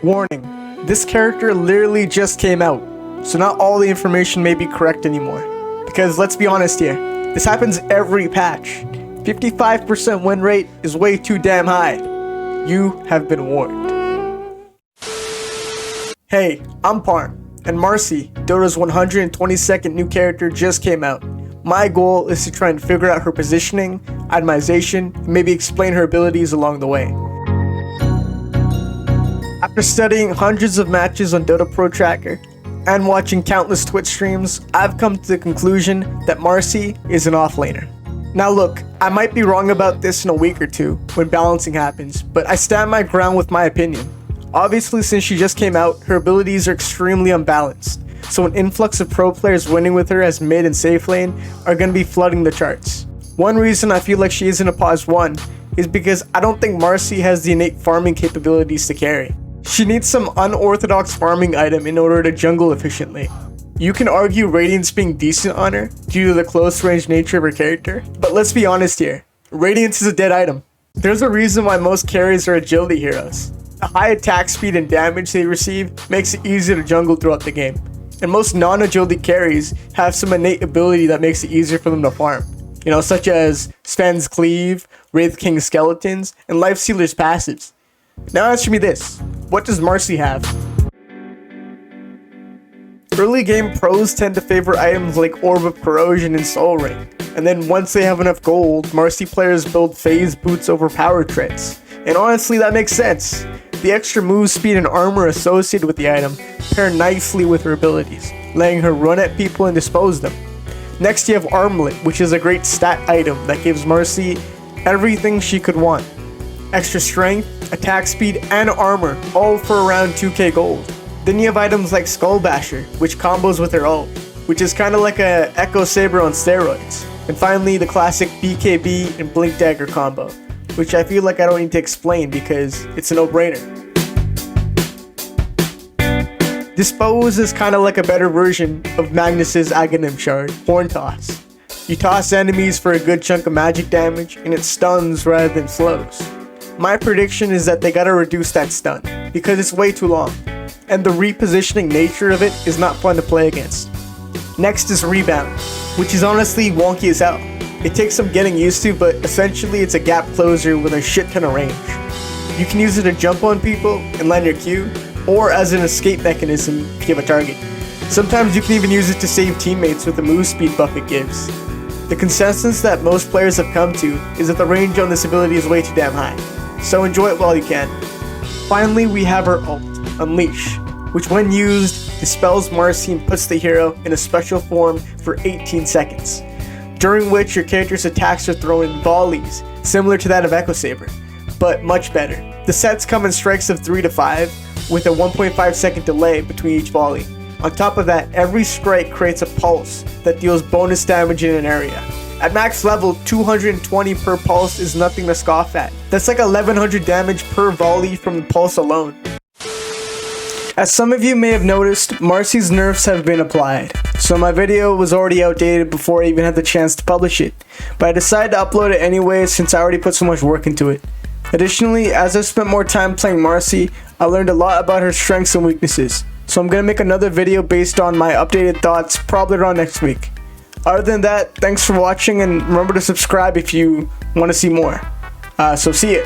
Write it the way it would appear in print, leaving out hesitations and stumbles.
Warning, this character literally just came out, so not all the information may be correct anymore. Because let's be honest here, this happens every patch. 55% win rate is way too damn high. You have been warned. Hey, I'm Parm, and Marci, Dota's 122nd new character, just came out. My goal is to try and figure out her positioning, itemization, and maybe explain her abilities along the way. After studying hundreds of matches on Dota Pro Tracker and watching countless Twitch streams, I've come to the conclusion that Marci is an offlaner. Now look, I might be wrong about this in a week or two when balancing happens, but I stand my ground with my opinion. Obviously, since she just came out, her abilities are extremely unbalanced, so an influx of pro players winning with her as mid and safe lane are going to be flooding the charts. One reason I feel like she isn't a pause 1 is because I don't think Marci has the innate farming capabilities to carry. She needs some unorthodox farming item in order to jungle efficiently. You can argue Radiance being decent on her due to the close range nature of her character, but let's be honest here, Radiance is a dead item. There's a reason why most carries are agility heroes. The high attack speed and damage they receive makes it easy to jungle throughout the game, and most non-agility carries have some innate ability that makes it easier for them to farm. Such as Sven's Cleave, Wraith King Skeletons, and Lifestealer's passives. Now answer me this, what does Marci have? Early game pros tend to favor items like Orb of Corrosion and Soul Ring, and then once they have enough gold, Marci players build phase boots over power treads. And honestly, that makes sense. The extra move speed and armor associated with the item pair nicely with her abilities, letting her run at people and dispose them. Next you have Armlet, which is a great stat item that gives Marci everything she could want. Extra strength, attack speed, and armor, all for around 2k gold. Then you have items like Skull Basher, which combos with her ult, which is kinda like a Echo Saber on steroids. And finally, the classic BKB and Blink Dagger combo, which I feel like I don't need to explain because it's a no-brainer. Dispose is kinda like a better version of Magnus's Aghanim Shard, Horn Toss. You toss enemies for a good chunk of magic damage, and it stuns rather than slows. My prediction is that they gotta reduce that stun, because it's way too long, and the repositioning nature of it is not fun to play against. Next is Rebound, which is honestly wonky as hell. It takes some getting used to, but essentially it's a gap closer with a shit ton of range. You can use it to jump on people and land your Q, or as an escape mechanism if you have a target. Sometimes you can even use it to save teammates with the move speed buff it gives. The consensus that most players have come to is that the range on this ability is way too damn high, so enjoy it while you can. Finally, we have her ult, Unleash, which when used, dispels Marci and puts the hero in a special form for 18 seconds, during which your character's attacks are thrown in volleys, similar to that of Echo Saber, but much better. The sets come in strikes of 3 to 5, with a 1.5 second delay between each volley. On top of that, every strike creates a pulse that deals bonus damage in an area. At max level, 220 per pulse is nothing to scoff at. That's like 1100 damage per volley from the pulse alone. As some of you may have noticed, Marci's nerfs have been applied, so my video was already outdated before I even had the chance to publish it, but I decided to upload it anyway since I already put so much work into it. Additionally, as I've spent more time playing Marci, I learned a lot about her strengths and weaknesses, so I'm gonna make another video based on my updated thoughts probably around next week. Other than that, thanks for watching, and remember to subscribe if you want to see more. So see ya.